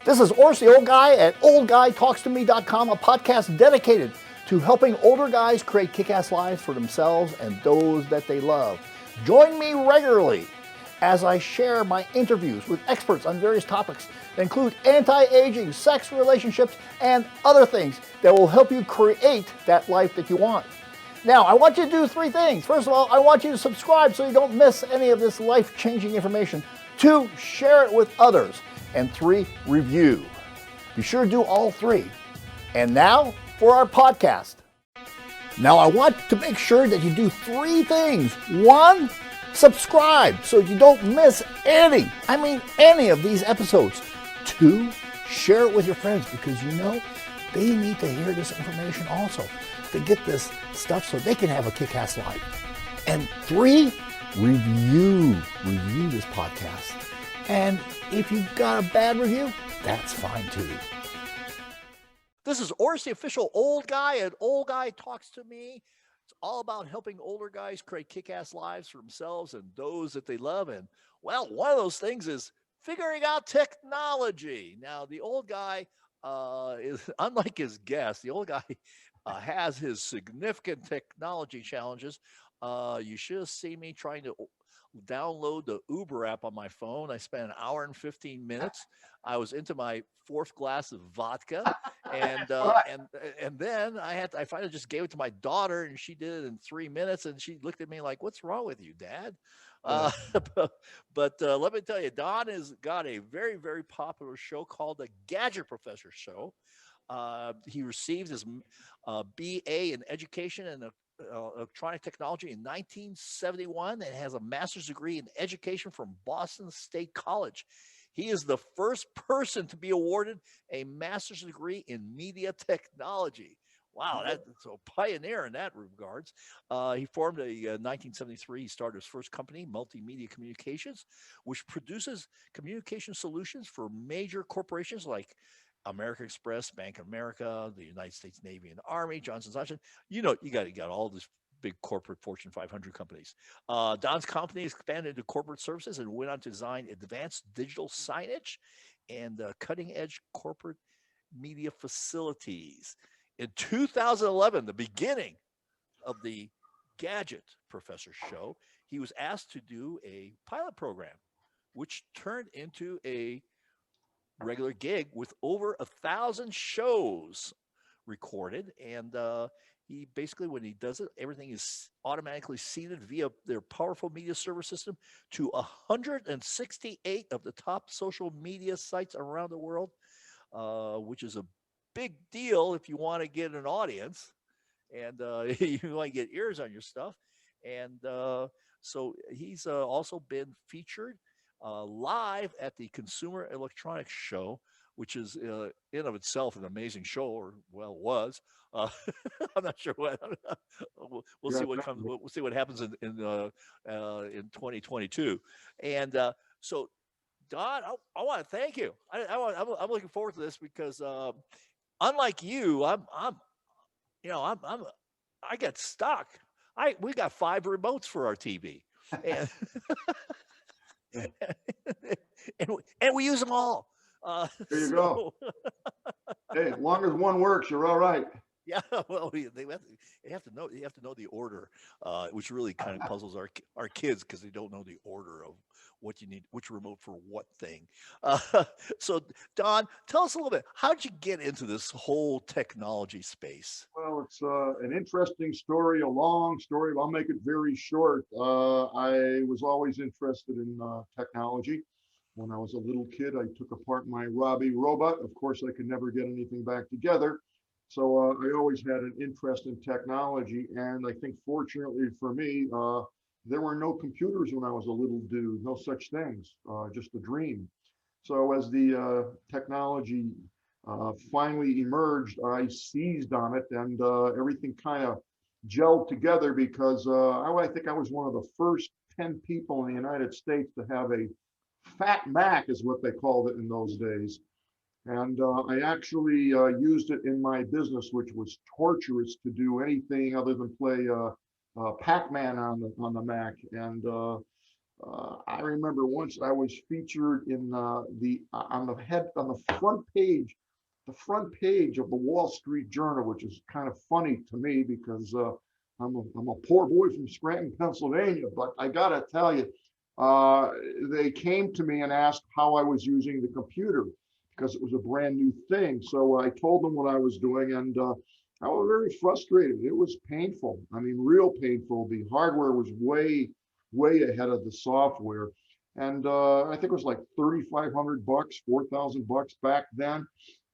This is Orsi, the old guy at oldguytalkstome.com, a podcast dedicated to helping older guys create kick-ass lives for themselves and those that they love. Join me regularly as I share my interviews with experts on various topics that include anti-aging, sex, relationships, and other things that will help you create that life that you want. Now, I want you to do three things. First of all, I want you to subscribe so you don't miss any of this life-changing information. 2, share it with others. And 3, review. Be sure to do all 3. And now for our podcast. Now, I want to make sure that you do 3 things. 1, subscribe so you don't miss any of these episodes. 2, share it with your friends because you know they need to hear this information also. To get this stuff so they can have a kick-ass life. And 3, review this podcast. And if you've got a bad review, that's fine too. This is Orsi, official old guy at Old Guy Talks to Me. It's all about helping older guys create kick-ass lives for themselves and those that they love. And, well, one of those things is figuring out technology. Now, the old guy is, unlike his guest, the old guy has his significant technology challenges. You should have seen me trying to download the Uber app on my phone. I spent an hour and 15 minutes. I was into my 4th glass of vodka, and then I finally just gave it to my daughter, and she did it in 3 minutes. And she looked at me like, "What's wrong with you, Dad?" But let me tell you, Don has got a very, very popular show called the Gadget Professor Show. He received his BA in education and electronic technology in 1971 and has a master's degree in education from Boston State College. He is the first person to be awarded a master's degree in media technology. Wow, that's a pioneer in that regards. He formed in 1973, he started his first company, Multimedia Communications, which produces communication solutions for major corporations like American Express, Bank of America, the United States Navy and Army, Johnson & Johnson. You know, you got all these big corporate Fortune 500 companies. Don's company expanded into corporate services and went on to design advanced digital signage and cutting-edge corporate media facilities. In 2011, the beginning of the Gadget Professor Show, he was asked to do a pilot program, which turned into a regular gig with over 1,000 shows recorded. And he basically, when he does it, everything is automatically seeded via their powerful media server system to 168 of the top social media sites around the world, which is a big deal if you want to get an audience and you want to get ears on your stuff. And so he's also been featured live at the Consumer Electronics Show, which is in of itself an amazing show, or well, was. I'm not sure what. We'll see what comes. We'll see what happens in 2022. And so, Don, I want to thank you. I'm looking forward to this because unlike you, I get stuck. We got 5 remotes for our TV. And and we use them all. There you go. Hey, as long as one works, you're all right. Yeah, well, you have to know the order, which really kind of puzzles our kids because they don't know the order of what you need, which remote for what thing. So, Don, tell us a little bit. How did you get into this whole technology space? Well, it's an interesting story, a long story. I'll make it very short. I was always interested in technology. When I was a little kid, I took apart my Robbie robot. Of course, I could never get anything back together. So I always had an interest in technology. And I think fortunately for me, there were no computers when I was a little dude, no such things, just a dream. So as the technology finally emerged, I seized on it and everything kind of gelled together because I think I was one of the first 10 people in the United States to have a Fat Mac is what they called it in those days. And I actually used it in my business, which was torturous to do anything other than play Pac-Man on the Mac. And I remember once I was featured in on the front page of the Wall Street Journal, which is kind of funny to me because I'm a poor boy from Scranton, Pennsylvania. But I gotta tell you, uh, they came to me and asked how I was using the computer because it was a brand new thing. So I told them what I was doing, and I was very frustrated. It was painful. I mean, real painful. The hardware was way ahead of the software. And I think it was like 3,500 bucks, 4,000 bucks back then.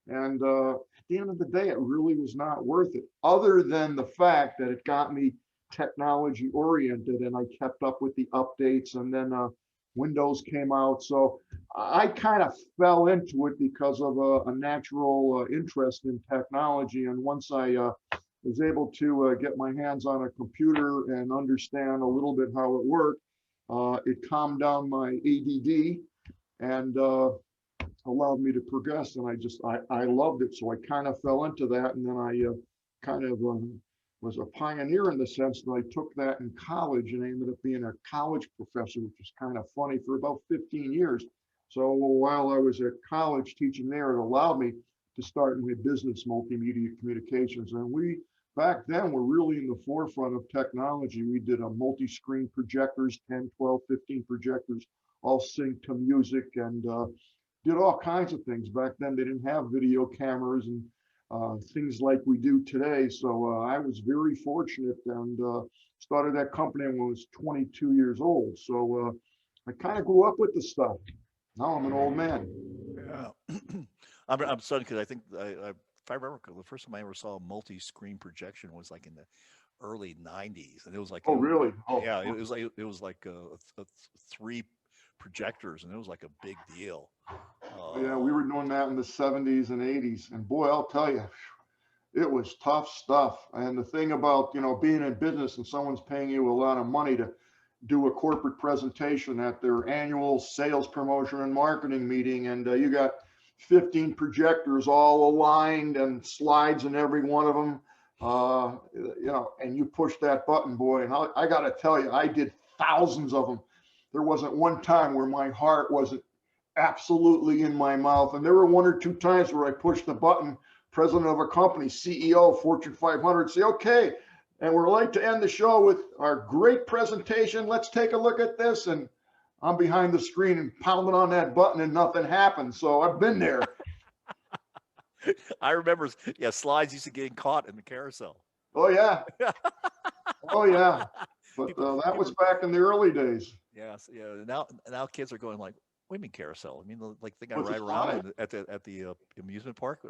And at the end of the day, it really was not worth it, other than the fact that it got me technology oriented and I kept up with the updates. And then Windows came out. So I kind of fell into it because of a natural interest in technology. And once I was able to get my hands on a computer and understand a little bit how it worked, it calmed down my ADD and allowed me to progress. And I loved it. So I kind of fell into that. And then I kind of was a pioneer in the sense that I took that in college and I ended up being a college professor, which is kind of funny, for about 15 years. So while I was at college teaching there, it allowed me to start my business, multimedia communications. And we, back then, were really in the forefront of technology. We did a multi-screen projectors, 10, 12, 15 projectors, all synced to music, and did all kinds of things. Back then, they didn't have video cameras and things like we do today. So I was very fortunate and started that company when I was 22 years old. So I kind of grew up with the stuff. Now I'm an old man. Yeah. I'm stunned because I think if I remember, the first time I ever saw a multi-screen projection was like in the early '90s, and it was like, Oh, really? Oh, yeah, it was like three projectors, and it was like a big deal. yeah, we were doing that in the 70s and 80s. And boy, I'll tell you, it was tough stuff. And the thing about, being in business and someone's paying you a lot of money to do a corporate presentation at their annual sales promotion and marketing meeting, and you got 15 projectors all aligned and slides in every one of them, and you push that button, boy. And I got to tell you, I did thousands of them. There wasn't one time where my heart wasn't absolutely in my mouth. And there were one or two times where I pushed the button, president of a company, CEO, Fortune 500, say, okay, and we're like to end the show with our great presentation. Let's take a look at this. And I'm behind the screen and pounding on that button and nothing happened. So I've been there. I remember, yeah, slides used to getting caught in the carousel. Oh, yeah. Oh, yeah. But people, that was people, back in the early days. yes, yeah. Now kids are going like, what do you mean carousel? I mean, like they got to What's a ride around slide? at the amusement park.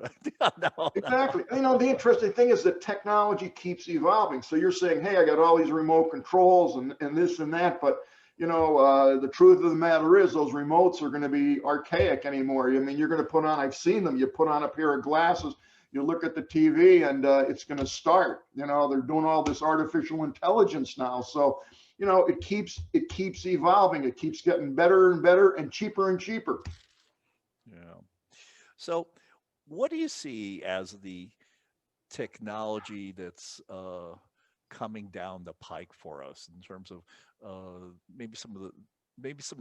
No, no. Exactly. The interesting thing is that technology keeps evolving. So you're saying, hey, I got all these remote controls and this and that. But, the truth of the matter is those remotes are going to be archaic anymore. I mean, you're going to put on, I've seen them, you put on a pair of glasses, you look at the TV and it's going to start. They're doing all this artificial intelligence now. So, it keeps evolving. It keeps getting better and better and cheaper. Yeah. So, what do you see as the technology that's coming down the pike for us in terms of maybe some of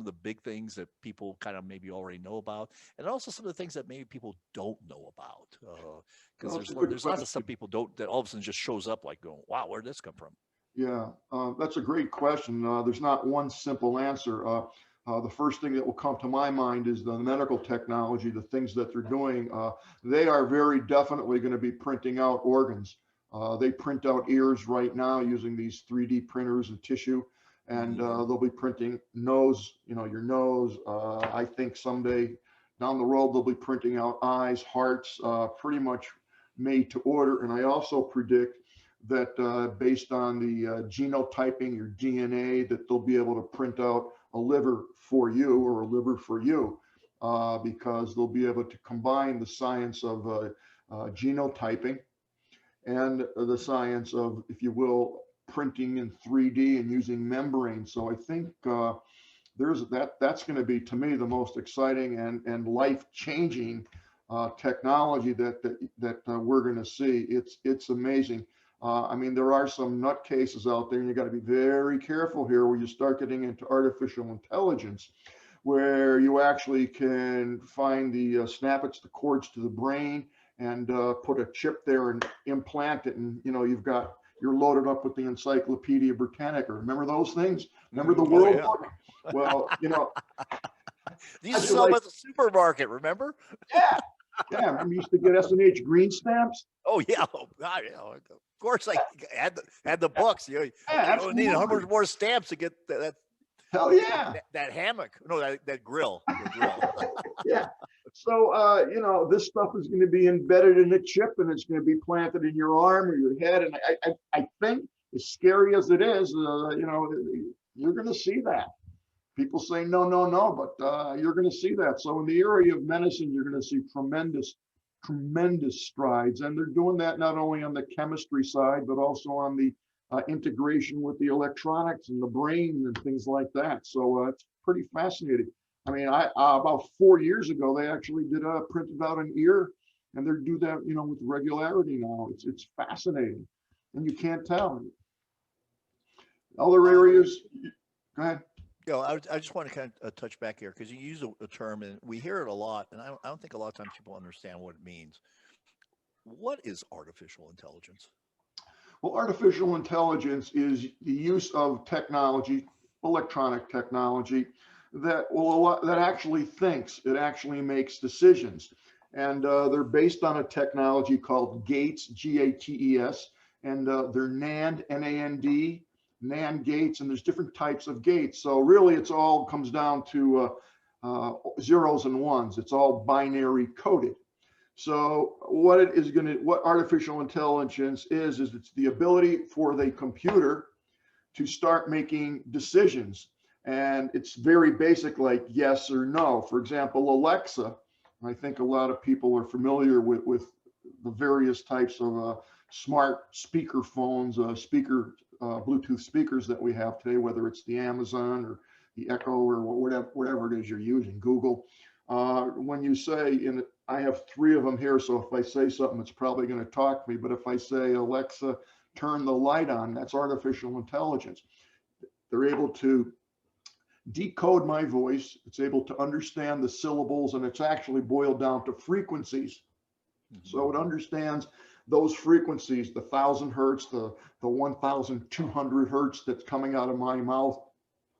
the big things that people kind of maybe already know about, and also some of the things that maybe people don't know about? Because Well, that's a good there's lots of some question. people don't that all of a sudden just shows up like going, wow, where did this come from? Yeah, that's a great question. There's not one simple answer. The first thing that will come to my mind is the medical technology, the things that they're doing. They are very definitely going to be printing out organs. They print out ears right now using these 3D printers and tissue, and Hmm. they'll be printing nose, your nose. I think someday down the road, they'll be printing out eyes, hearts, pretty much made to order. And I also predict that based on the genotyping, your DNA, that they'll be able to print out a liver for you or a liver for you, because they'll be able to combine the science of genotyping and the science of, if you will, printing in 3D and using membranes. So I think that's going to be, to me, the most exciting and life-changing technology that we're going to see. It's amazing. I mean, there are some nutcases out there, and you got to be very careful here where you start getting into artificial intelligence, where you actually can find the snap it the cords to the brain and put a chip there and implant it, and you're loaded up with the Encyclopedia Britannica. Remember those things? Remember the World yeah. Book? Well, These are sold at the supermarket, remember? yeah, yeah. Remember, you used to get S&H green stamps. Oh yeah, oh, God, of course I had the books. You don't need 100 more stamps to get that. Hell yeah, that hammock. No, that grill. The grill. yeah. So this stuff is going to be embedded in a chip, and it's going to be planted in your arm or your head. And I think, as scary as it is, you're going to see that. People say no, no, no, but you're going to see that. So in the area of medicine, you're going to see tremendous strides, and they're doing that not only on the chemistry side, but also on the integration with the electronics and the brain and things like that. So it's pretty fascinating. I mean, about 4 years ago, they actually printed out an ear, and they do that, with regularity now. It's fascinating, and you can't tell. Other areas, go ahead. I just want to kind of touch back here because you use a term and we hear it a lot, and I don't think a lot of times people understand what it means. What is artificial intelligence? Well, artificial intelligence is the use of technology, electronic technology, that actually thinks. It actually makes decisions, and they're based on a technology called Gates, Gates, and they're NAND, NAND. NAND gates, and there's different types of gates. So really, it's all comes down to zeros and ones. It's all binary coded. So what artificial intelligence is it's the ability for the computer to start making decisions. And it's very basic, like yes or no. For example, Alexa, I think a lot of people are familiar with the various types of smart speaker phones, Bluetooth speakers that we have today, whether it's the Amazon or the Echo or whatever it is you're using, Google. When you say, I have 3 of them here, so if I say something, it's probably going to talk to me. But if I say, Alexa, turn the light on, that's artificial intelligence. They're able to decode my voice. It's able to understand the syllables, and it's actually boiled down to frequencies. Mm-hmm. So it understands those frequencies, the 1,000 hertz, the 1,200 hertz that's coming out of my mouth,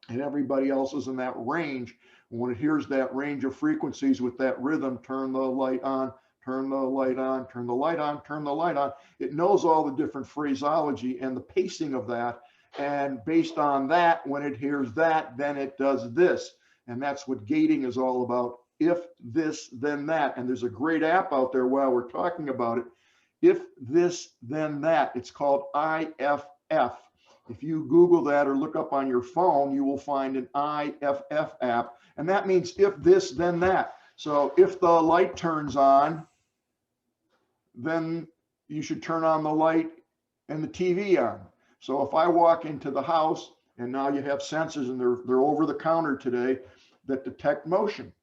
and everybody else is in that range. When it hears that range of frequencies with that rhythm, turn the light on, turn the light on, turn the light on, turn the light on. It knows all the different phraseology and the pacing of that. And based on that, when it hears that, then it does this. And that's what gating is all about. If this, then that. And there's a great app out there while we're talking about it. If this, then that. It's called IFF. If you Google that or look up on your phone, you will find an IFF app. And that means if this, then that. So if the light turns on, then you should turn on the light and the TV on. So if I walk into the house, and now you have sensors, and they're over the counter today that detect motion.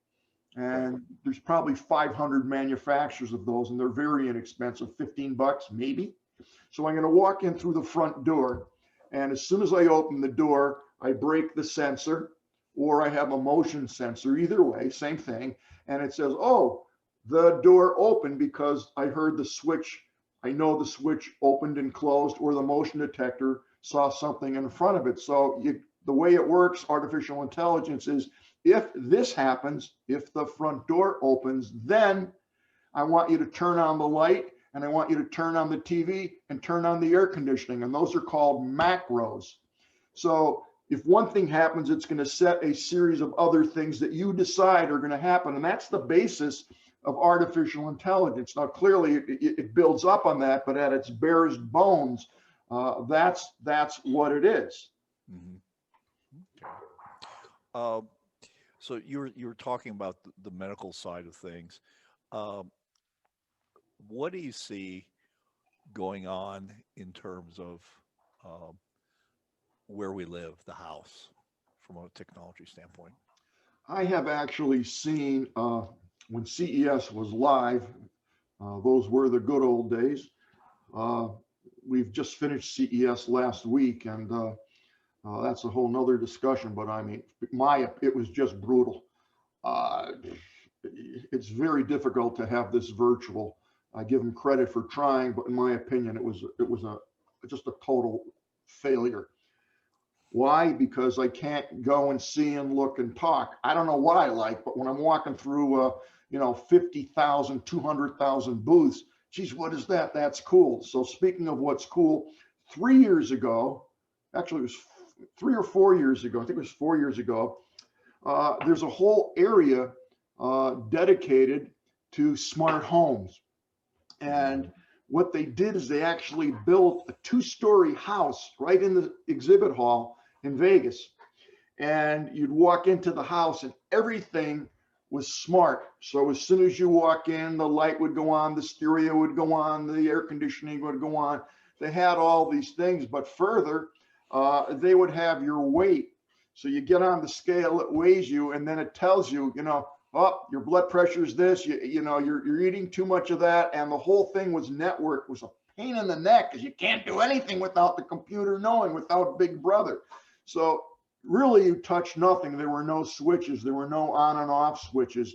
And there's probably 500 manufacturers of those, and they're very inexpensive, $15 maybe. So I'm going to walk in through the front door, and as soon as I open the door, I break the sensor, or I have a motion sensor. Either way, same thing. And it says, oh, the door opened because I heard the switch. I know the switch opened and closed, or the motion detector saw something in front of it. So the way it works, artificial intelligence, is if this happens, if the front door opens, then I want you to turn on the light, and I want you to turn on the TV and turn on the air conditioning. And those are called macros. So if one thing happens, it's going to set a series of other things that you decide are going to happen. And that's the basis of artificial intelligence. Now, clearly, it builds up on that, but at its barest bones, that's what it is. Mm-hmm. So you were talking about the medical side of things. What do you see going on in terms of where we live, the house, from a technology standpoint? I have actually seen when CES was live, those were the good old days. we've just finished CES last week, and that's a whole nother discussion. But I mean, it was just brutal. It's very difficult to have this virtual. I give them credit for trying, but in my opinion, it was just a total failure. Why? Because I can't go and see and look and talk. I don't know what I like, but when I'm walking through, 50,000, 200,000 booths, geez, what is that? That's cool. So speaking of what's cool, 3 years ago, actually it was 3 or 4 years ago, I think it was 4 years ago, there's a whole area dedicated to smart homes. And what they did is they actually built a 2-story house right in the exhibit hall in Vegas. And you'd walk into the house and everything was smart. So as soon as you walk in, the light would go on, the stereo would go on, the air conditioning would go on. They had all these things, but further, they would have your weight. So you get on the scale, it weighs you, and then it tells you, oh, your blood pressure is this, you're eating too much of that. And the whole thing was networked. It was a pain in the neck because you can't do anything without the computer knowing, without Big Brother. So really you touch nothing. There were no switches. There were no on and off switches.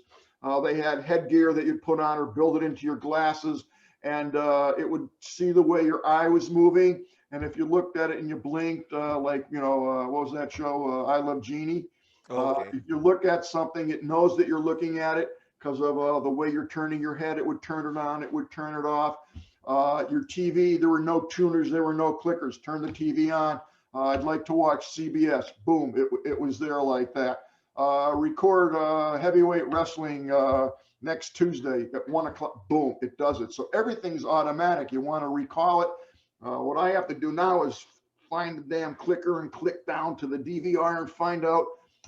They had headgear that you'd put on or build it into your glasses, and it would see the way your eye was moving. And if you looked at it and you blinked, what was that show? I Love Jeannie. Okay. If you look at something, it knows that you're looking at it because of the way you're turning your head. It would turn it on, it would turn it off. Your TV, there were no tuners, there were no clickers. Turn the TV on. I'd like to watch CBS. Boom, it was there like that. Record heavyweight wrestling next Tuesday at 1 o'clock. Boom, it does it. So everything's automatic. You want to recall it. What I have to do now is find the damn clicker and click down to the DVR and find out,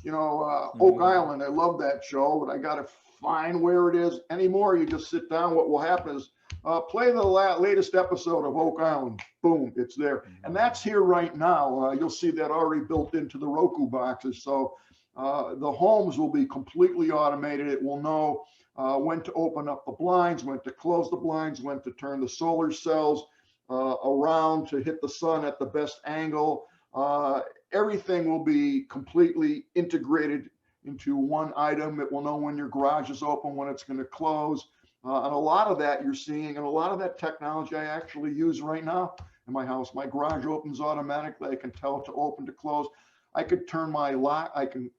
Oak Island. I love that show, but I got to find where it is. Anymore, you just sit down. What will happen is play the latest episode of Oak Island. Boom, it's there. And that's here right now. You'll see that already built into the Roku boxes. So the homes will be completely automated. It will know when to open up the blinds, when to close the blinds, when to turn the solar cells around to hit the sun at the best angle. Everything will be completely integrated into one item. It will know when your garage is open, when it's going to close. And a lot of that you're seeing, and a lot of that technology I actually use right now in my house. My garage opens automatically. I can tell it to open, to close. I could turn my lock. I can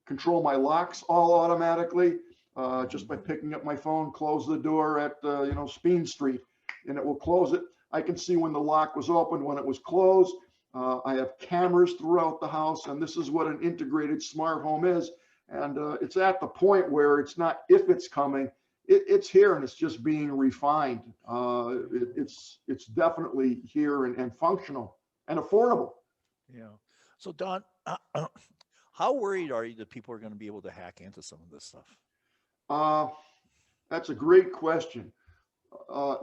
control my locks all automatically just by picking up my phone, close the door at Speen Street, and it will close it. I can see when the lock was open, when it was closed. I have cameras throughout the house, and this is what an integrated smart home is. And it's at the point where it's not if it's coming, it's here, and it's just being refined. It's definitely here and functional and affordable. Yeah. So Don, how worried are you that people are going to be able to hack into some of this stuff? That's a great question.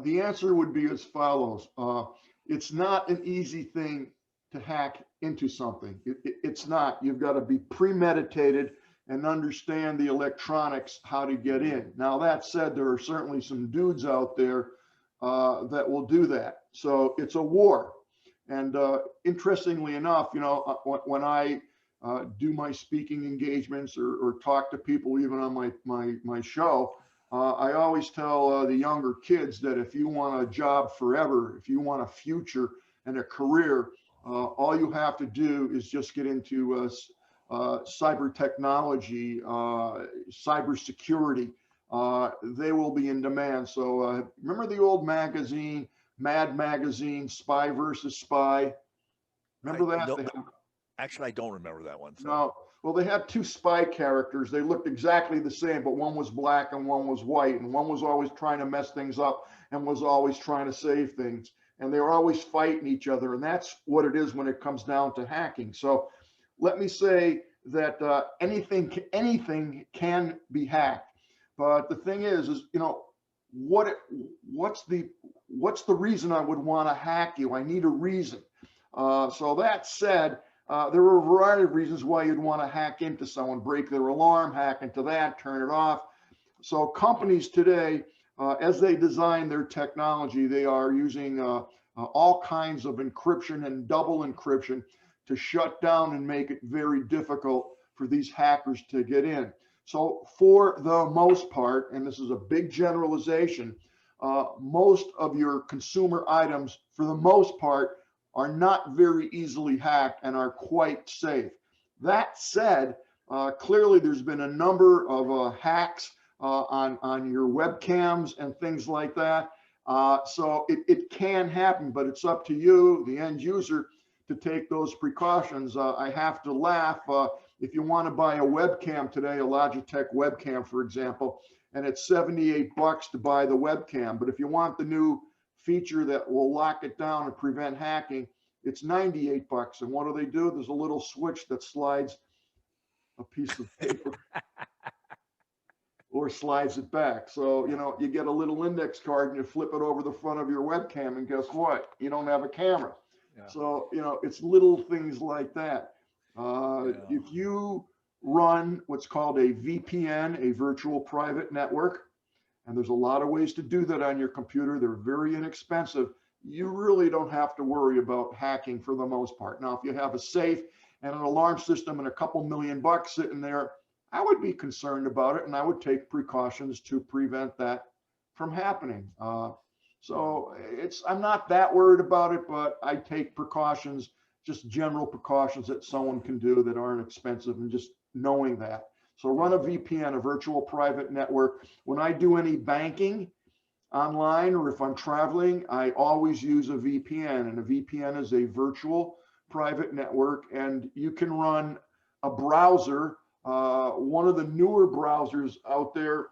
The answer would be as follows. It's not an easy thing to hack into something. It's not. You've got to be premeditated and understand the electronics, how to get in. Now, that said, there are certainly some dudes out there that will do that. So it's a war. And interestingly enough, when I do my speaking engagements or talk to people even on my show, I always tell the younger kids that if you want a job forever, if you want a future and a career, all you have to do is just get into cyber technology, cyber security. They will be in demand. So remember the old magazine, Mad Magazine, Spy versus Spy? Remember that? Actually, I don't remember that one. So. No. Well, they had two spy characters. They looked exactly the same, but one was black and one was white. And one was always trying to mess things up and was always trying to save things. And they were always fighting each other. And that's what it is when it comes down to hacking. So let me say that anything can be hacked. But the thing is what's the reason I would want to hack you? I need a reason. So that said, there are a variety of reasons why you'd want to hack into someone, break their alarm, hack into that, turn it off. So companies today, as they design their technology, they are using all kinds of encryption and double encryption to shut down and make it very difficult for these hackers to get in. So for the most part, and this is a big generalization, most of your consumer items, for the most part, are not very easily hacked and are quite safe. That said, clearly there's been a number of hacks on your webcams and things like that. So it can happen, but it's up to you, the end user, to take those precautions. I have to laugh. If you want to buy a webcam today, a Logitech webcam, for example, and it's $78 to buy the webcam. But if you want the new feature that will lock it down and prevent hacking, it's $98. And what do? There's a little switch that slides a piece of paper or slides it back. So, you get a little index card and you flip it over the front of your webcam, and guess what? You don't have a camera. Yeah. So, it's little things like that. If you run what's called a VPN, a virtual private network, and there's a lot of ways to do that on your computer, they're very inexpensive, you really don't have to worry about hacking for the most part. Now, if you have a safe and an alarm system and a couple $1,000,000 sitting there, I would be concerned about it, and I would take precautions to prevent that from happening. So I'm not that worried about it, but I take precautions, just general precautions that someone can do that aren't expensive, and just knowing that. So run a VPN, a virtual private network. When I do any banking online, or if I'm traveling, I always use a VPN, and a VPN is a virtual private network, and you can run a browser. One of the newer browsers out there,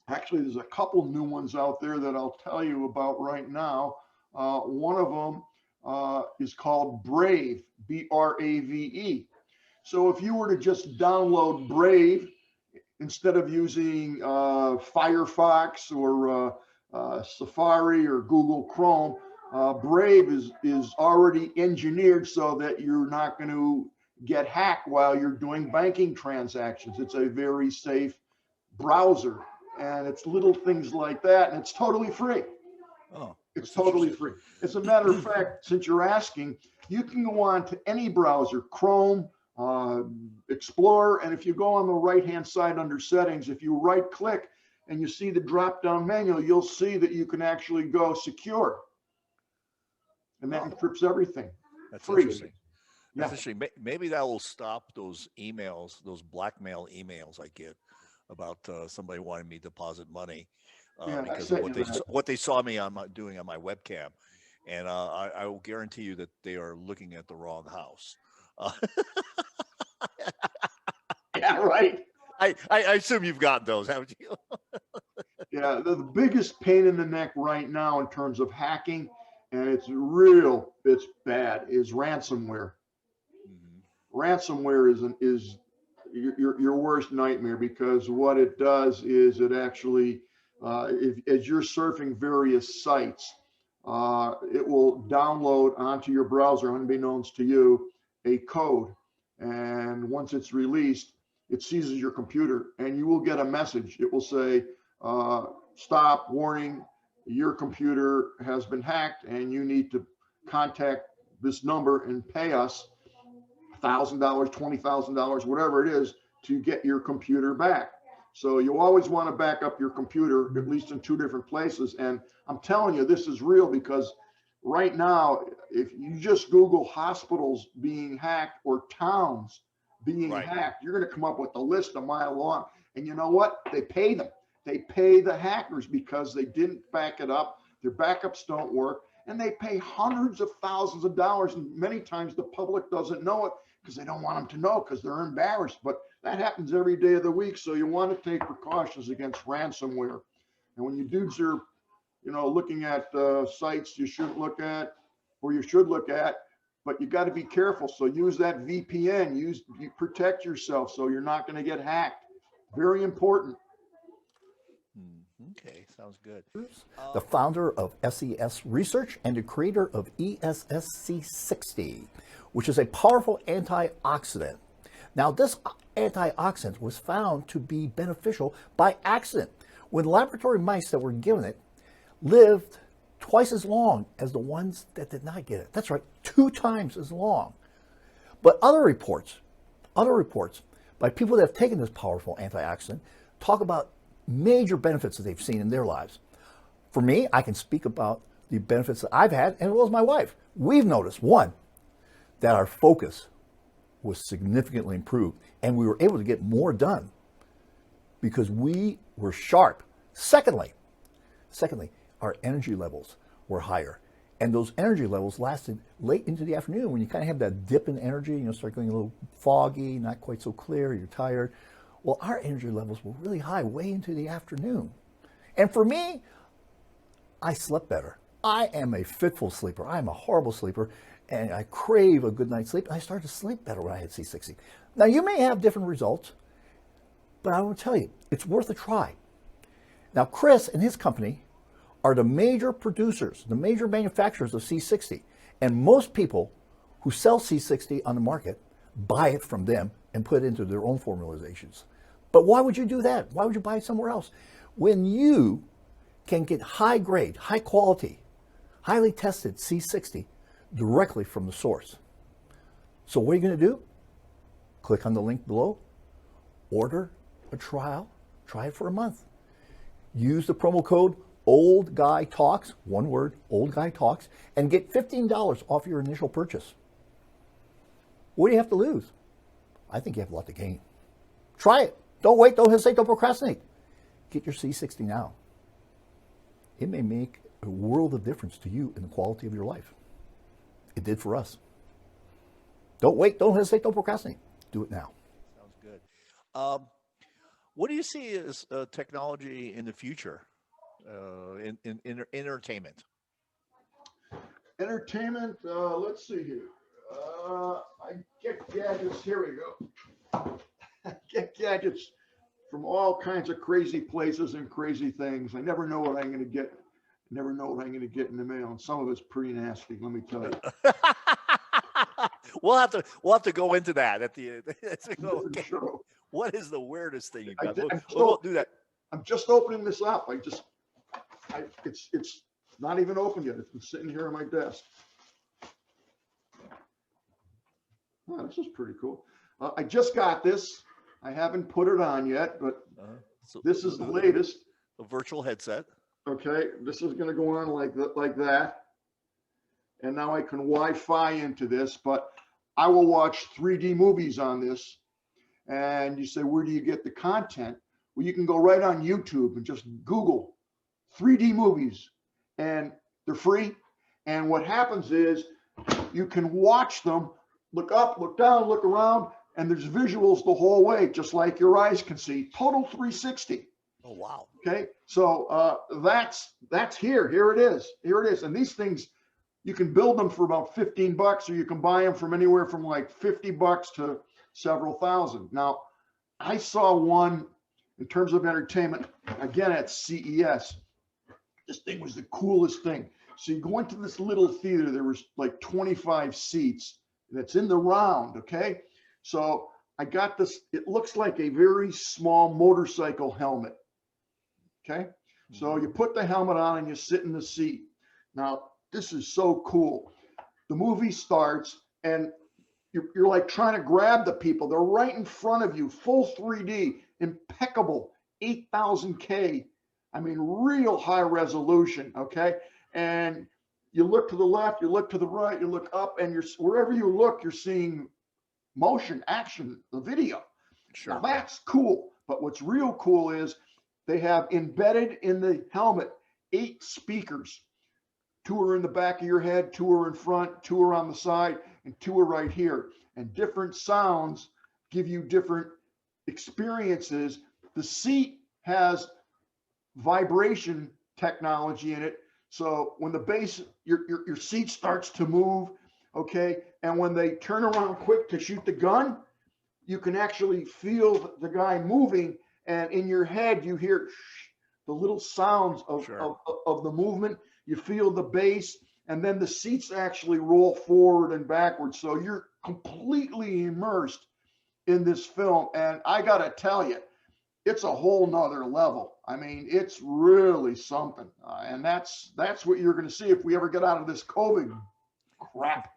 actually there's a couple new ones out there that I'll tell you about right now. One of them is called Brave, Brave. So if you were to just download Brave instead of using Firefox or Safari or Google Chrome, Brave is already engineered so that you're not going to get hacked while you're doing banking transactions. It's a very safe browser, and it's little things like that, and it's totally free. Oh, it's totally free. As a matter of fact, since you're asking, you can go on to any browser, Chrome, Explorer, and if you go on the right-hand side under settings, if you right-click and you see the drop-down menu, you'll see that you can actually go secure, and that encrypts everything. That's free. Interesting. That's interesting. Maybe that will stop those emails, those blackmail emails I get about somebody wanting me to deposit money because of what they saw me doing on my webcam, and I will guarantee you that they are looking at the wrong house. Yeah, right. I assume you've got those, haven't you? Yeah, the biggest pain in the neck right now in terms of hacking, and it's bad, is ransomware. Ransomware is your worst nightmare, because what it does is it actually, as you're surfing various sites, it will download onto your browser, unbeknownst to you, a code. And once it's released, it seizes your computer, and you will get a message. It will say, stop, warning, your computer has been hacked, and you need to contact this number and pay us $1,000, $20,000, whatever it is, to get your computer back. So you always want to back up your computer, at least in 2 different places. And I'm telling you, this is real, because right now, if you just Google hospitals being hacked or towns being hacked, you're going to come up with a list a mile long. And you know what? They pay them. They pay the hackers because they didn't back it up. Their backups don't work. And they pay hundreds of thousands of dollars. And many times the public doesn't know it because they don't want them to know, because they're embarrassed. But that happens every day of the week. So you want to take precautions against ransomware. And when you dudes are, looking at sites you shouldn't look at, or you should look at, but you got to be careful. So use that VPN. You protect yourself so you're not going to get hacked. Very important. Okay, sounds good. The founder of SES Research and the creator of ESSC60, which is a powerful antioxidant. Now, this antioxidant was found to be beneficial by accident when laboratory mice that were given it lived twice as long as the ones that did not get it. That's right, 2 times as long. But other reports by people that have taken this powerful antioxidant talk about major benefits that they've seen in their lives. For me, I can speak about the benefits that I've had, as well as my wife. We've noticed, one, that our focus was significantly improved, and we were able to get more done because we were sharp. Secondly, our energy levels were higher. And those energy levels lasted late into the afternoon when you kind of have that dip in energy, start going a little foggy, not quite so clear, you're tired. Well, our energy levels were really high way into the afternoon. And for me, I slept better. I am a fitful sleeper. I am a horrible sleeper, and I crave a good night's sleep. And I started to sleep better when I had C60. Now, you may have different results, but I will tell you, it's worth a try. Now, Chris and his company are the major producers, the major manufacturers of C60. And most people who sell C60 on the market buy it from them and put it into their own formulations. But why would you do that? Why would you buy it somewhere else? When you can get high grade, high quality, highly tested C60 directly from the source. So what are you going to do? Click on the link below, order a trial, try it for a month. Use the promo code Old Guy Talks, one word, Old Guy Talks, and get $15 off your initial purchase. What do you have to lose? I think you have a lot to gain. Try it. Don't wait, don't hesitate, don't procrastinate. Get your C60 now. It may make a world of difference to you in the quality of your life. It did for us. Don't wait, don't hesitate, don't procrastinate. Do it now. Sounds good. What do you see as technology in the future in entertainment? Entertainment, let's see here. I get gadgets, here we go. I get gadgets from all kinds of crazy places and crazy things. I never know what I'm going to get. Never know what I'm going to get in the mail. And some of it's pretty nasty, let me tell you. We'll have to go into that at the end. Okay. Sure. What is the weirdest thing you got? We'll do that. I'm just opening this up. It's not even open yet. It's been sitting here on my desk. Oh, this is pretty cool. I just got this. I haven't put it on yet, but so this is the latest. A virtual headset. Okay, this is going to go on like that. And now I can Wi-Fi into this, but I will watch 3D movies on this. And you say, where do you get the content? Well, you can go right on YouTube and just Google 3D movies, and they're free. And what happens is you can watch them, look up, look down, look around, and there's visuals the whole way, just like your eyes can see. Total 360. Oh, wow. Okay, so that's here. Here it is. Here it is. And these things, you can build them for about $15, or you can buy them from anywhere from like $50 to several thousand. Now, I saw one in terms of entertainment, again at CES. This thing was the coolest thing. So you go into this little theater, there was like 25 seats, and it's in the round, okay? So I got this, it looks like a very small motorcycle helmet, okay? So you put the helmet on and you sit in the seat. Now, this is so cool. The movie starts and you're like trying to grab the people. They're right in front of you, full 3D, impeccable, 8,000K. I mean, real high resolution, okay? And you look to the left, you look to the right, you look up, and wherever you look, you're seeing motion, action, the video. Sure. Now, that's cool. But what's real cool is they have embedded in the helmet 8 speakers. 2 are in the back of your head, 2 are in front, 2 are on the side, and 2 are right here. And different sounds give you different experiences. The seat has vibration technology in it. So when the bass, your seat starts to move, okay? And when they turn around quick to shoot the gun, you can actually feel the guy moving, and in your head, you hear the little sounds of the movement. You feel the bass, and then the seats actually roll forward and backwards. So you're completely immersed in this film. And I got to tell you, it's a whole nother level. I mean, it's really something. And that's what you're going to see if we ever get out of this COVID crap.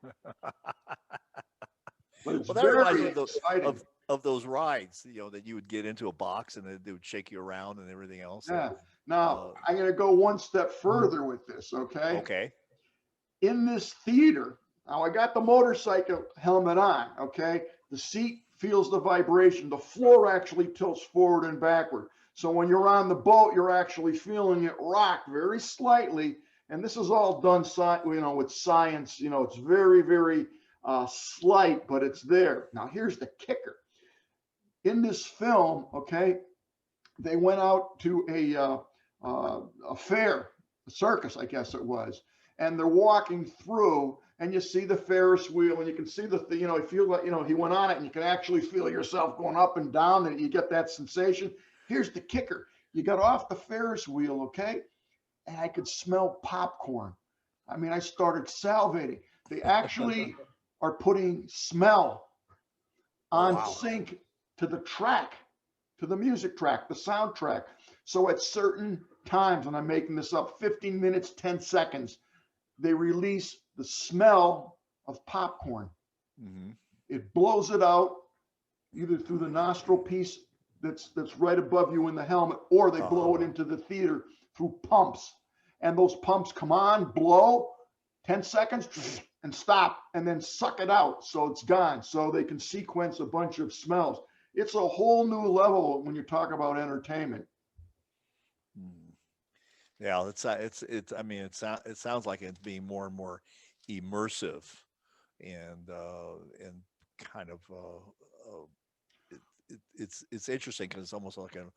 But it's Well, that reminds me very exciting. of those rides, that you would get into a box and then they would shake you around and everything else. Yeah. Now, Uh, I'm going to go one step further with this, okay? okay. In this theater, now I got the motorcycle helmet on, okay? The seat feels the vibration. The floor actually tilts forward and backward. So when you're on the boat, you're actually feeling it rock very slightly. And this is all done, with science. It's very, very slight, but it's there. Now, here's the kicker. In this film, okay, they went out to a fair, a circus, I guess it was, and they're walking through, and you see the Ferris wheel, and you can see you feel like, he went on it, and you can actually feel yourself going up and down, and you get that sensation. Here's the kicker. You got off the Ferris wheel, okay, and I could smell popcorn. I mean, I started salivating. They actually are putting smell on sync to the track, to the music track, the soundtrack. So at certain times, and I'm making this up, 15 minutes, 10 seconds, they release the smell of popcorn. Mm-hmm. It blows it out either through the nostril piece that's right above you in the helmet, or they blow it into the theater through pumps. And those pumps come on, blow, 10 seconds, and stop, and then suck it out. So it's gone. So they can sequence a bunch of smells. It's a whole new level when you talk about entertainment. Yeah, it's. I mean, it sounds like it's being more and more immersive, and kind of it's interesting because it's almost like an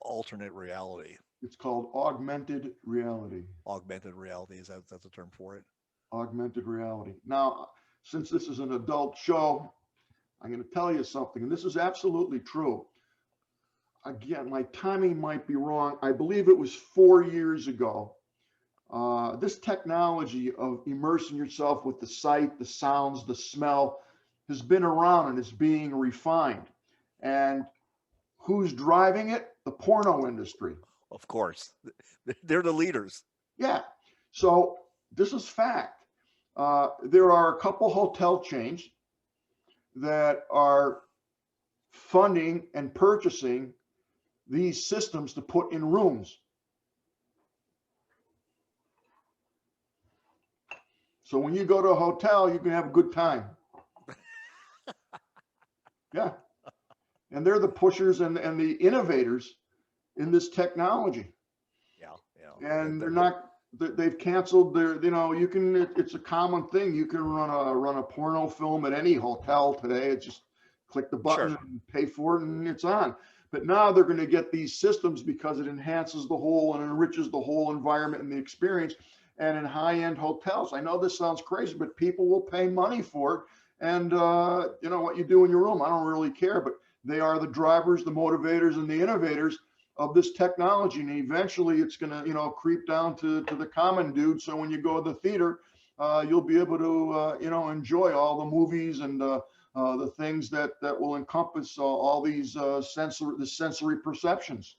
alternate reality. It's called augmented reality. Augmented reality, is that's the term for it? Augmented reality. Now, since this is an adult show, I'm going to tell you something, and this is absolutely true. Again, my timing might be wrong. I believe it was 4 years ago. This technology of immersing yourself with the sight, the sounds, the smell has been around and is being refined. And who's driving it? The porno industry. Of course, they're the leaders. Yeah. So this is fact. There are a couple hotel chains that are funding and purchasing these systems to put in rooms. So when you go to a hotel, you can have a good time. Yeah. And they're the pushers and the innovators in this technology. Yeah. And they've canceled their, it's a common thing. You can run a porno film at any hotel today. It's just click the button and pay for it and it's on. But now they're going to get these systems because it enhances the whole and enriches the whole environment and the experience. And in high-end hotels, I know this sounds crazy, but people will pay money for it. And what you do in your room, I don't really care, but they are the drivers, the motivators, and the innovators of this technology. And eventually it's going to, creep down to the common dude. So when you go to the theater, you'll be able to, enjoy all the movies and the things that will encompass all these sensory perceptions.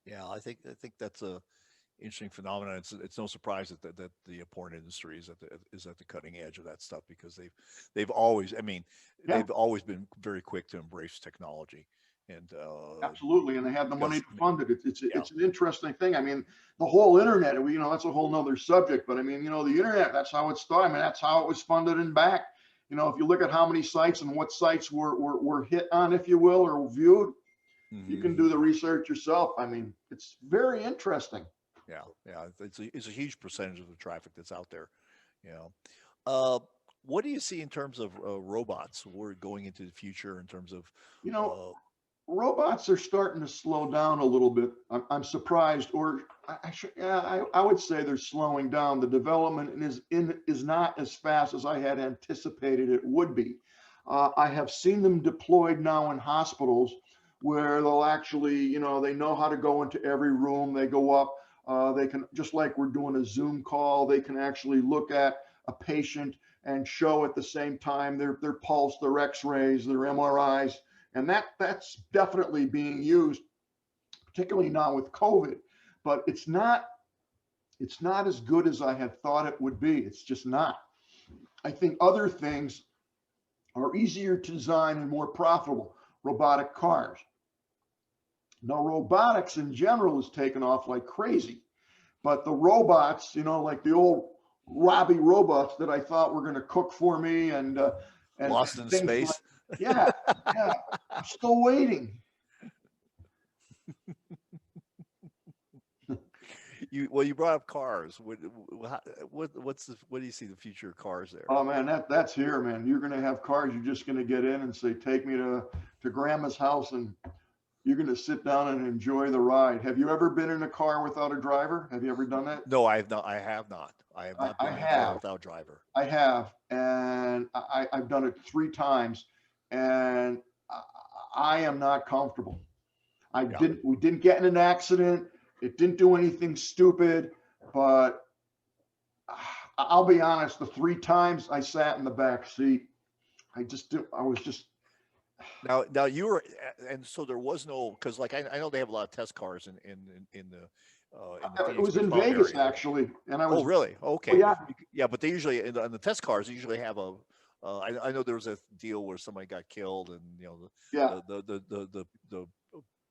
Yeah, I think that's a interesting phenomenon. It's no surprise that the porn industry is at the cutting edge of that stuff because they've always, they've always been very quick to embrace technology. And absolutely, and they have the money to fund it. It's an interesting thing. I mean, the whole internet, that's a whole nother subject. But I mean, the internet, that's how it started. I mean, that's how it was funded and back. If you look at how many sites and what sites were hit on, if you will, or viewed, you can do the research yourself. I mean, it's very interesting. Yeah, it's a huge percentage of the traffic that's out there. What do you see in terms of robots? We're going into the future in terms of robots are starting to slow down a little bit. I'm surprised, or I would say they're slowing down. The development is not as fast as I had anticipated it would be. I have seen them deployed now in hospitals where they'll actually, they know how to go into every room. They go up. They can, just like we're doing a Zoom call, they can actually look at a patient and show at the same time their pulse, their X-rays, their MRIs, And that's definitely being used, particularly now with COVID, but it's not as good as I had thought it would be. It's just not. I think other things are easier to design and more profitable. Robotic cars. Now, robotics in general is taken off like crazy, but the robots, like the old Robbie robots that I thought were going to cook for me and Lost in things space. like, yeah, I'm still waiting. You brought up cars. What do you see the future of cars there? Oh man, that's here, man. You're going to have cars. You're just going to get in and say, take me to grandma's house, and you're going to sit down and enjoy the ride. Have you ever been in a car without a driver? Have you ever done that? No, I have not. I have not. I have not been in a car without a driver. I have, and I've done it 3 times, and I am not comfortable. We didn't get in an accident. It didn't do anything stupid, but I'll be honest, the 3 times I sat in the back seat, I was just. Now you were, and so there was no, because like I know they have a lot of test cars in the It was in Vegas actually, and I was. Oh really? Okay. Well, yeah. Yeah, but they usually in the test cars they usually have a. I know there was a deal where somebody got killed, and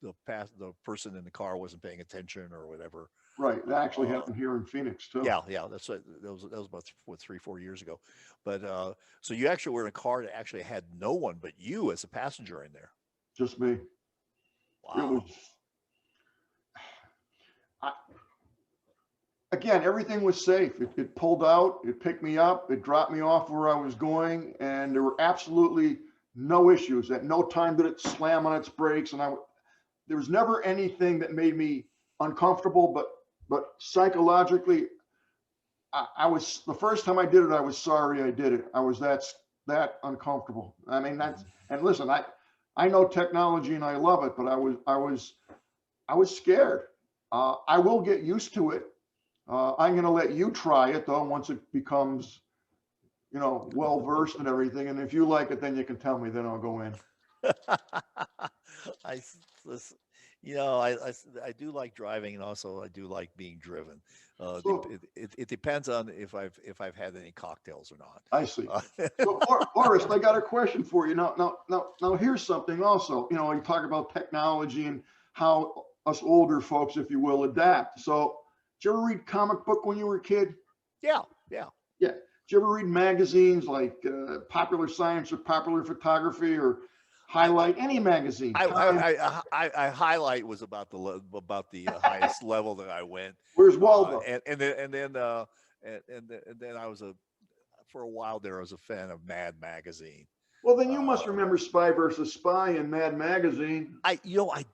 the person in the car wasn't paying attention or whatever. Right. That actually happened here in Phoenix too. Yeah. That's what that was about 3-4 years ago. But so you actually were in a car that actually had no one but you as a passenger in there. Just me. Wow. Again, everything was safe. It pulled out, it picked me up, it dropped me off where I was going, and there were absolutely no issues. At no time did it slam on its brakes, and there was never anything that made me uncomfortable. But psychologically, I was, the first time I did it, I was sorry I did it. I was that uncomfortable. I mean, and listen, I know technology and I love it, but I was scared. I will get used to it. I'm going to let you try it though once it becomes, well versed and everything. And if you like it, then you can tell me. Then I'll go in. I do like driving, and also I do like being driven. It depends on if I've had any cocktails or not. I see. So, Forrest, I got a question for you. Now, here's something also. You talk about technology and how us older folks, if you will, adapt. So, did you ever read comic book when you were a kid? Yeah. Did you ever read magazines like Popular Science or Popular Photography or Highlight, any magazine? I Highlight was about the highest level that I went. Where's Waldo? And then I was for a while there I was a fan of Mad Magazine. Well, then you must remember Spy versus Spy in Mad Magazine. I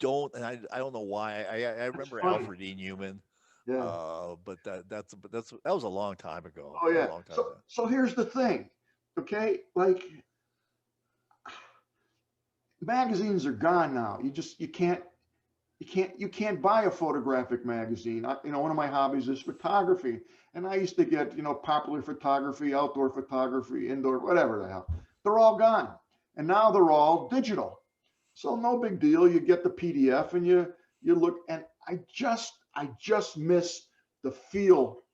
don't, and I don't know why. I remember Alfred E. Newman. Yeah. But that was a long time ago. Oh yeah. So here's the thing, okay? Like magazines are gone now. You can't buy a photographic magazine. One of my hobbies is photography, and I used to get Popular Photography, Outdoor Photography, Indoor, whatever the hell. They're all gone, and now they're all digital. So no big deal. You get the PDF and you look, and I just miss the feel,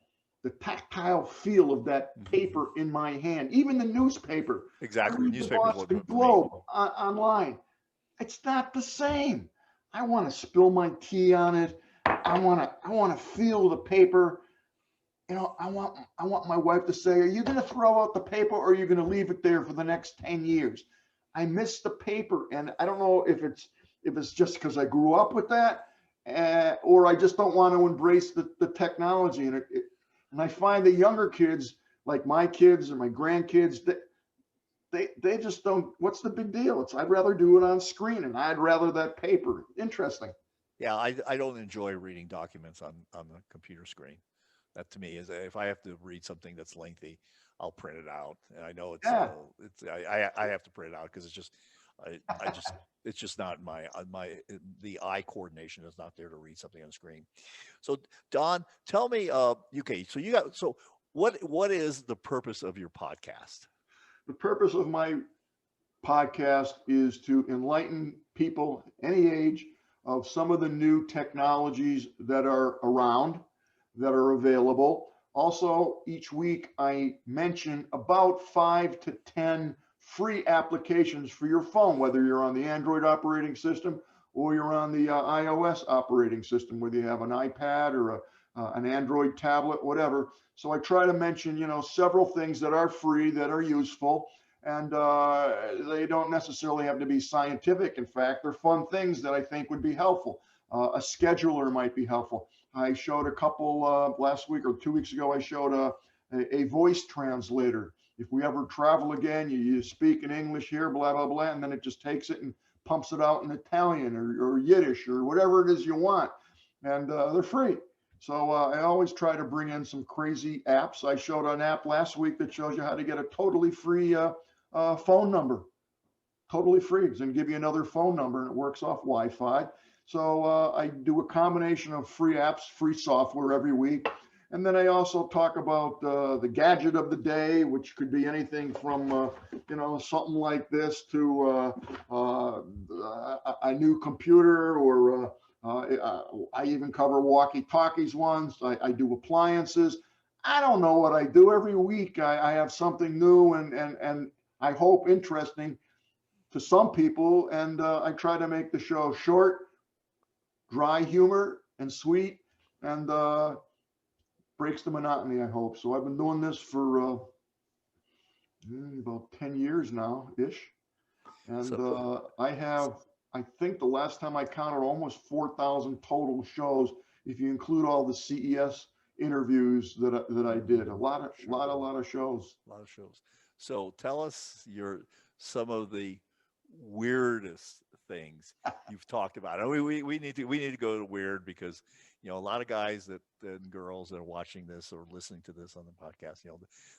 the tactile feel of that paper in my hand. Even the newspaper. Exactly. Newspapers Boston Globe online. It's not the same. I want to spill my tea on it. I want to feel the paper. I want my wife to say, "Are you going to throw out the paper, or are you going to leave it there for the next 10 years?" I miss the paper, and I don't know if it's just because I grew up with that. Or I just don't want to embrace the technology. And I find the younger kids, like my kids or my grandkids, they just don't, what's the big deal? I'd rather do it on screen, and I'd rather that paper. Interesting. Yeah, I don't enjoy reading documents on the computer screen. That to me is, if I have to read something that's lengthy, I'll print it out. And I know I have to print it out because it's just not the eye coordination is not there to read something on screen. So Don, tell me, okay, so what is the purpose of your podcast? The purpose of my podcast is to enlighten people any age of some of the new technologies that are around, that are available. Also, each week I mention about 5 to 10 free applications for your phone, whether you're on the Android operating system or you're on the iOS operating system, whether you have an iPad or an Android tablet, whatever. So I try to mention, several things that are free, that are useful, and they don't necessarily have to be scientific. In fact, they're fun things that I think would be helpful. A scheduler might be helpful. I showed a couple last week or 2 weeks ago. I showed a voice translator. If we ever travel again, you speak in English here, blah, blah, blah, and then it just takes it and pumps it out in Italian or Yiddish or whatever it is you want. And they're free. So I always try to bring in some crazy apps. I showed an app last week that shows you how to get a totally free phone number. Totally free. It's going to give you another phone number, and it works off Wi-Fi. So I do a combination of free apps, free software every week. And then I also talk about the gadget of the day, which could be anything from, something like this to a new computer, or I even cover walkie-talkies once. I do appliances. I don't know what I do. Every week I have something new and I hope interesting to some people. And I try to make the show short, dry humor, and sweet, and breaks the monotony, I hope. So I've been doing this for about 10 years now, ish. And I think the last time I counted, almost 4,000 total shows, if you include all the CES interviews that I did. A lot of shows. A lot of shows. So tell us some of the weirdest things you've talked about. We need to go to weird, because a lot of guys and girls that are watching this or listening to this on the podcast,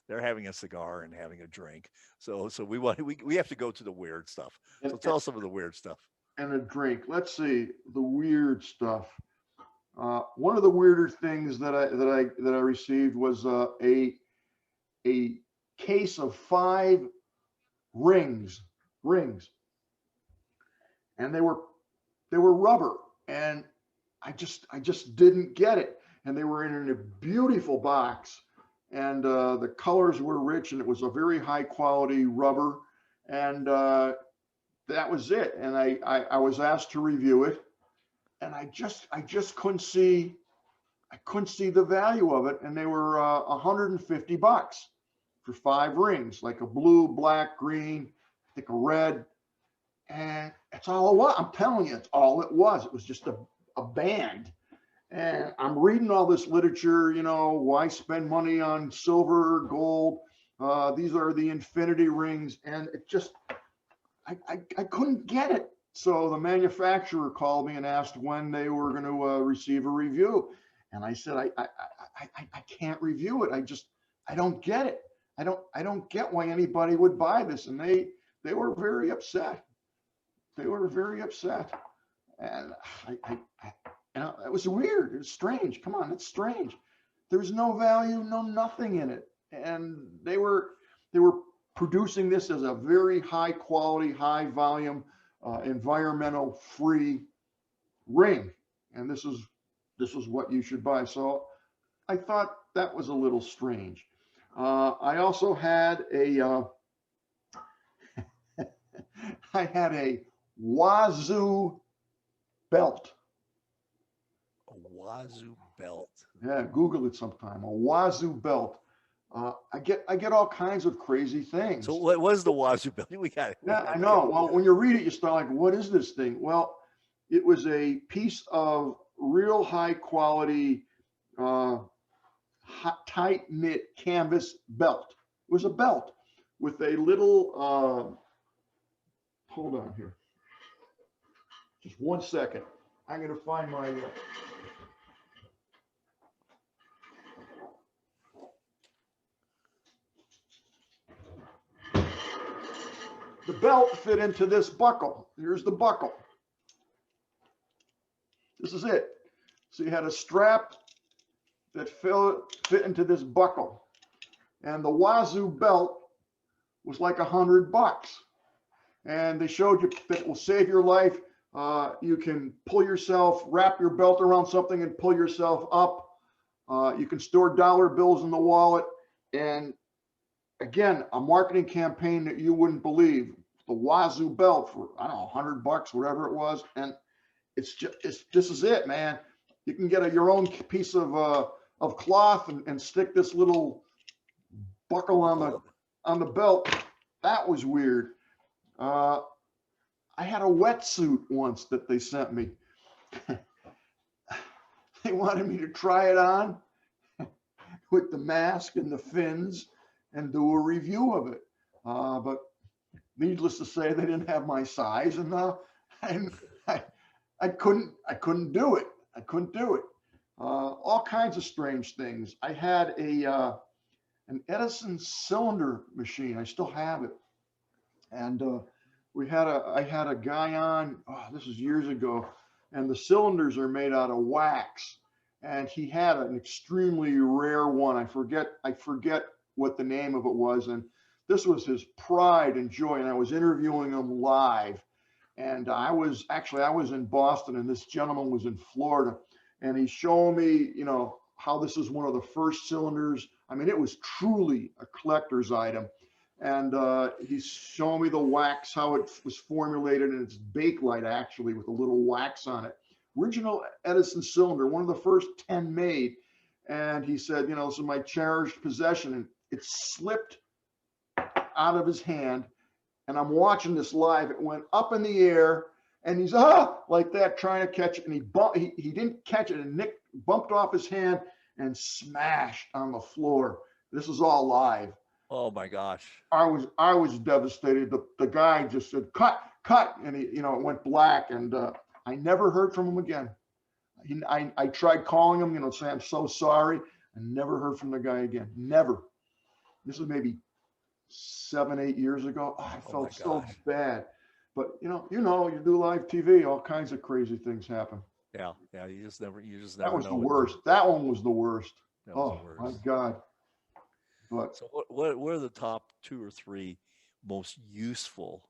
they're having a cigar and having a drink. So we have to go to the weird stuff. So tell us some of the weird stuff. And a drink. Let's see the weird stuff. One of the weirder things that I received was a case of 5 rings, and they were rubber, and I just didn't get it. And they were in a beautiful box, and the colors were rich, and it was a very high quality rubber, and that was it. And I was asked to review it, and I just couldn't see the value of it. And they were $150 for 5 rings, like a blue, black, green, I think a red, and that's all it was. I'm telling you, it's all it was. It was just a band. And I'm reading all this literature, why spend money on silver, gold? These are the infinity rings, and it just, I couldn't get it. So the manufacturer called me and asked when they were going to receive a review. And I said, I can't review it. I don't get it. I don't get why anybody would buy this. And they were very upset. They were very upset. And it was weird. It was strange. Come on, it's strange. There was no value, no nothing in it. And they were producing this as a very high quality, high volume, environmental free ring. And this is what you should buy. So I thought that was a little strange. I also had a Wazoo belt. A Wazoo belt. Yeah, Google it sometime. A Wazoo belt. I get all kinds of crazy things. So what was the Wazoo belt? We got it. Yeah, I know. Well, when you read it, you start like, what is this thing? Well, it was a piece of real high quality, tight knit canvas belt. It was a belt with a little, hold on here. Just 1 second. I'm going to find my, the belt fit into this buckle. Here's the buckle. This is it. So you had a strap that fit into this buckle. And the Wazoo belt was like $100. and they showed you that it will save your life. You can wrap your belt around something and pull yourself up. You can store dollar bills in the wallet. And again, a marketing campaign that you wouldn't believe. The Wazoo belt for, I don't know, $100, whatever it was. And this is it, man. You can get your own piece of cloth and stick this little buckle on the belt. That was weird. I had a wetsuit once that they sent me. They wanted me to try it on with the mask and the fins and do a review of it. But needless to say, they didn't have my size, and I couldn't do it. I couldn't do it. All kinds of strange things. I had an Edison cylinder machine. I still have it. And I had a guy on, this is years ago, and the cylinders are made out of wax. And he had an extremely rare one. I forget what the name of it was. And this was his pride and joy. And I was interviewing him live. And I was in Boston, and this gentleman was in Florida. And he's showing me, how this is one of the first cylinders. I mean, it was truly a collector's item. And he's showing me the wax, how it was formulated, and it's Bakelite, actually, with a little wax on it. Original Edison cylinder, one of the first 10 made. And he said, this is my cherished possession. And it slipped out of his hand. And I'm watching this live. It went up in the air, and he's like that, trying to catch it. And he didn't catch it, and Nick bumped off his hand and smashed on the floor. This is all live. Oh my gosh. I was devastated. The guy just said, cut, and he, it went black, and I never heard from him again. I tried calling him, saying, I'm so sorry. I never heard from the guy again. Never. This was maybe 7-8 years ago. I felt so bad. But you do live TV, all kinds of crazy things happen. Yeah. You just never That was know the worst. That one was the worst. Oh my God. But so what are the top 2 or 3 most useful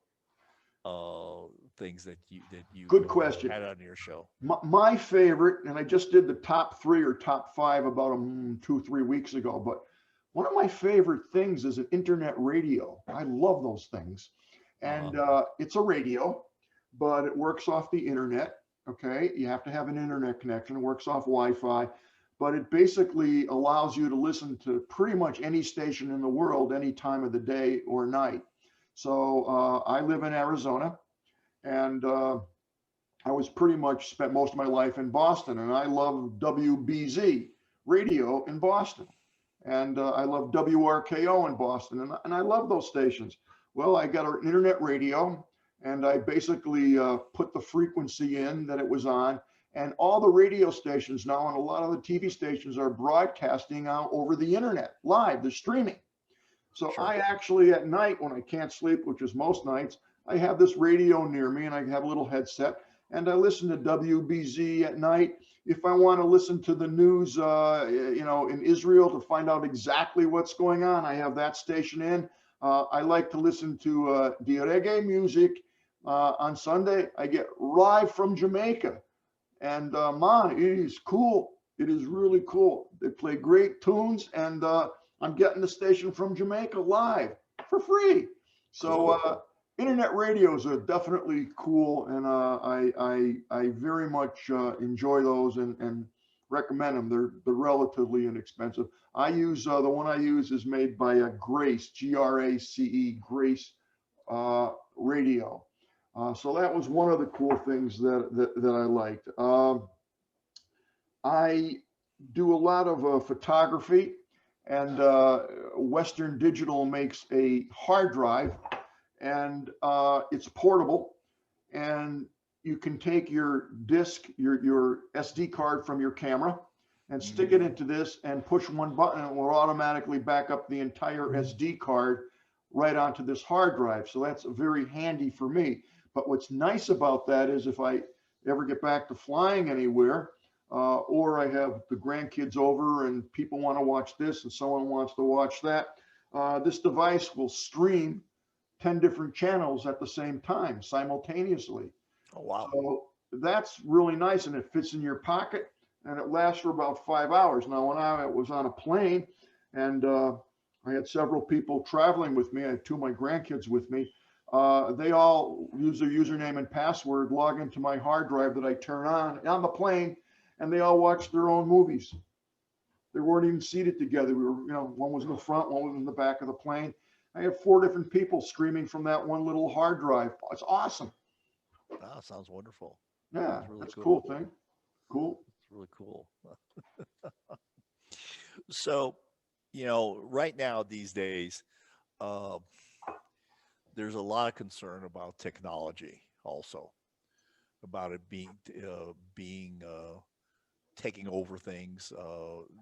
things that you good question had on your show? My favorite, and I just did the top 3 or top 5 about 2-3 weeks ago, but one of my favorite things is an internet radio. I love those things. And it's a radio, but it works off the internet. Okay, you have to have an internet connection. It works off Wi-Fi, but it basically allows you to listen to pretty much any station in the world, any time of the day or night. So I live in Arizona, and I was pretty much spent most of my life in Boston, and I love WBZ radio in Boston, and I love WRKO in Boston, and I love those stations. Well, I got an internet radio, and I basically put the frequency in that it was on, and all the radio stations now and a lot of the TV stations are broadcasting out over the internet live. They're streaming. So sure. I actually at night when I can't sleep, which is most nights, I have this radio near me and I have a little headset and I listen to WBZ at night. If I want to listen to the news, in Israel to find out exactly what's going on, I have that station in. I like to listen to the reggae music on Sunday. I get live from Jamaica, and man, it is cool. It is really cool. They play great tunes, and I'm getting the station from Jamaica live for free. So internet radios are definitely cool, and I very much enjoy those and recommend them. They're relatively inexpensive. I use the one I use is made by Grace, Grace, Grace radio. So that was one of the cool things that I liked. I do a lot of photography, and Western Digital makes a hard drive, and it's portable, and you can take your disk, your SD card from your camera and stick it into this and push one button and it will automatically back up the entire SD card right onto this hard drive. So that's very handy for me. But what's nice about that is if I ever get back to flying anywhere, or I have the grandkids over and people want to watch this and someone wants to watch that, this device will stream 10 different channels at the same time, simultaneously. Oh, wow. So that's really nice, and it fits in your pocket, and it lasts for about 5 hours. Now, when I was on a plane, and I had several people traveling with me, I had two of my grandkids with me. They all use their username and password, log into my hard drive that I turn on the plane, and they all watch their own movies. They weren't even seated together. We were, one was in the front, one was in the back of the plane. I had 4 different people streaming from that one little hard drive. It's awesome. Wow, sounds wonderful. Yeah, Sounds really that's a cool cool. thing. Cool. It's really cool. So, right now these days, uh, there's a lot of concern about technology also, about it being taking over things,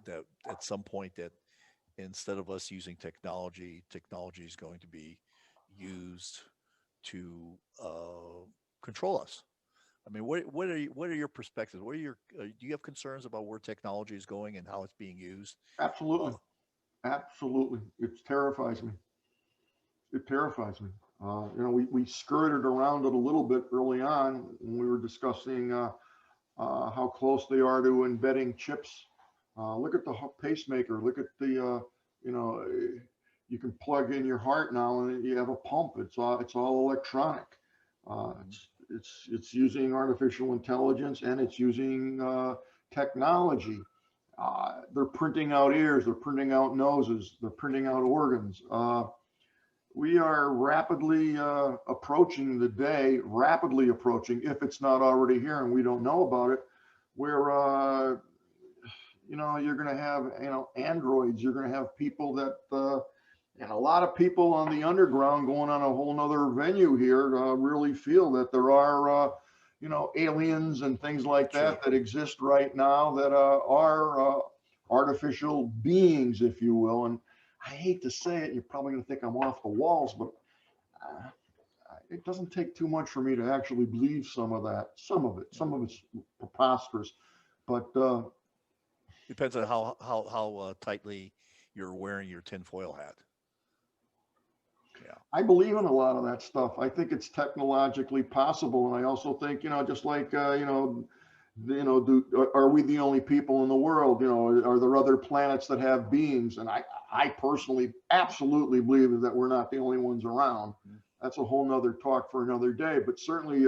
that at some point that instead of us using technology is going to be used to control us. I mean, what are your perspectives? What are your do you have concerns about where technology is going and how it's being used? Absolutely. Uh, Absolutely. It terrifies me. It terrifies me. We skirted around it a little bit early on when we were discussing how close they are to embedding chips. Look at the pacemaker. Look at the, you know, you can plug in your heart now and you have a pump. It's all electronic. mhm. It's using artificial intelligence, and it's using technology. They're printing out ears. They're printing out noses. They're printing out organs. We are rapidly approaching the day, rapidly approaching, if it's not already here and we don't know about it, where you're going to have androids. You're going to have people that and a lot of people on the underground going on a whole nother venue here really feel that there are aliens and things like Sure. that exist right now that are artificial beings, if you will. And I hate to say it, you're probably going to think I'm off the walls, but uh, it doesn't take too much for me to actually believe some of that. Some of it's preposterous, but Depends on how tightly you're wearing your tinfoil hat. Yeah. I believe in a lot of that stuff. I think it's technologically possible, and I also think, just like are we the only people in the world? Are there other planets that have beings? And I personally absolutely believe that we're not the only ones around. Mm. That's a whole nother talk for another day. But certainly,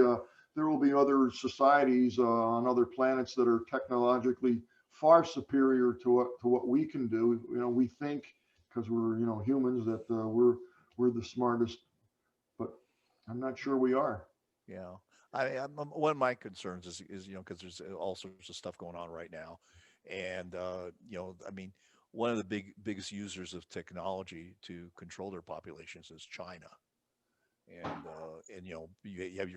there will be other societies on other planets that are technologically far superior to what we can do. We think because we're humans that we're the smartest, but I'm not sure we are. Yeah. One of my concerns is because there's all sorts of stuff going on right now, and I mean, one of the biggest users of technology to control their populations is China, and you have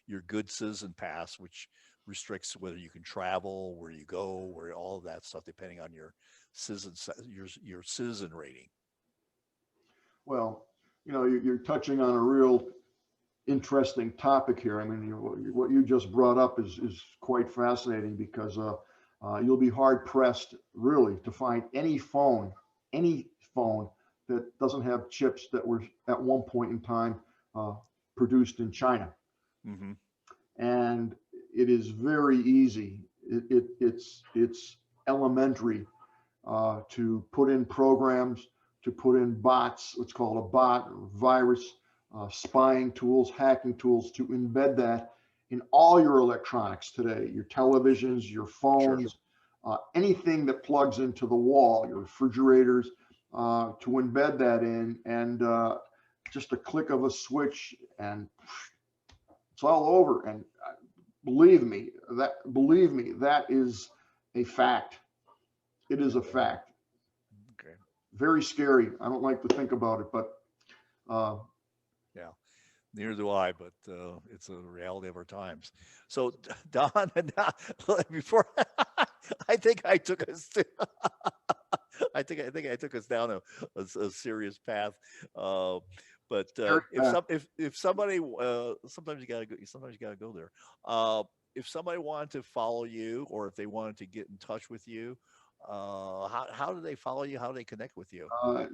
your good citizen pass, which restricts whether you can travel, where you go, where all of that stuff, depending on your citizen rating. Well, you're touching on a real interesting topic here. I mean, what you just brought up is quite fascinating because you'll be hard pressed really to find any phone that doesn't have chips that were at one point in time uh, produced in China. Hmm. And it is very easy. It's elementary to put in programs, to put in bots, what's called a bot or virus, spying tools, hacking tools, to embed that in all your electronics today, your televisions, your Sure. phones, anything that plugs into the wall, your refrigerators, to embed that in, and just a click of a switch, and it's all over. And believe me, that is a fact. It is a fact. Okay. Very scary. I don't like to think about it, but uh, Yeah. Neither do I, but it's a reality of our times. So, Don, before I think I took us to, I think I took us down a serious path. Uh, but Eric, if somebody sometimes you gotta go there. If somebody wanted to follow you, or if they wanted to get in touch with you, how do they follow you? How do they connect with you? uh,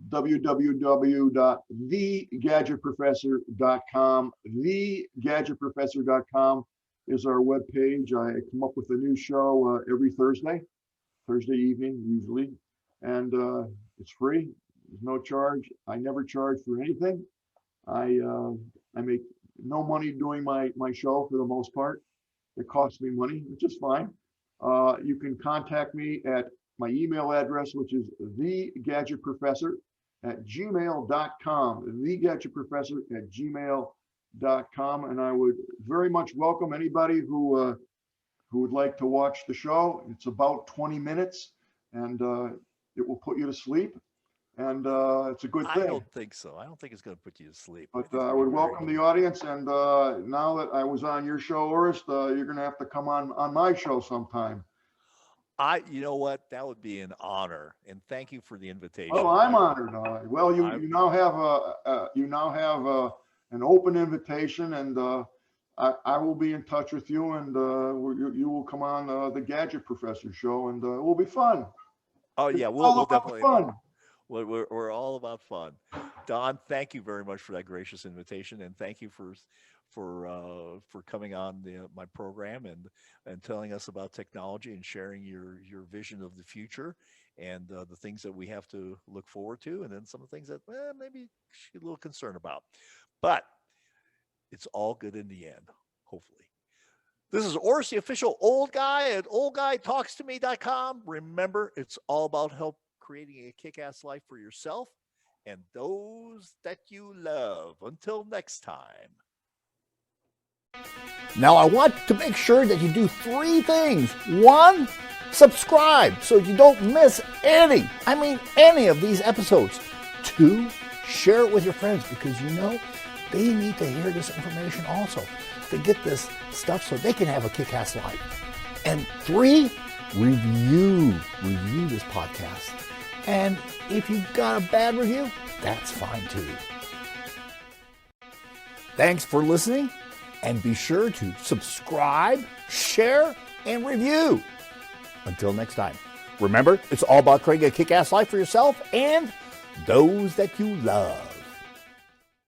www.thegadgetprofessor.com. Thegadgetprofessor.com is our webpage. I come up with a new show every Thursday evening usually, and it's free. There's no charge. I never charge for anything. I make no money doing my show for the most part. It costs me money, which is fine. You can contact me at my email address, which is thegadgetprofessor@gmail.com. Thegadgetprofessor@gmail.com, and I would very much welcome anybody who would like to watch the show. It's about 20 minutes, and it will put you to sleep. And it's a good thing. I don't think so. I don't think it's going to put you to sleep. But I would welcome the audience. And now that I was on your show, Orest, you're going to have to come on my show sometime. You know what? That would be an honor. And thank you for the invitation. Oh, I'm honored. Well, you now have an open invitation, and I will be in touch with you, and you will come on the Gadget Professor show, and it will be fun. Oh yeah, we'll definitely fun. We're all about fun. Don, thank you very much for that gracious invitation, and thank you for coming on my program and telling us about technology and sharing your vision of the future and the things that we have to look forward to, and then some of the things that maybe she's a little concerned about. But it's all good in the end, hopefully. This is Orest, the official old guy at oldguytalkstome.com. Remember, it's all about creating a kick-ass life for yourself and those that you love. Until next time. Now, I want to make sure that you do 3 things. 1, subscribe so you don't miss any of these episodes. 2, share it with your friends because they need to hear this information also to get this stuff so they can have a kick-ass life. And 3, review this podcast. And if you've got a bad review, that's fine too. Thanks for listening, and be sure to subscribe, share, and review. Until next time, remember, it's all about creating a kick-ass life for yourself and those that you love.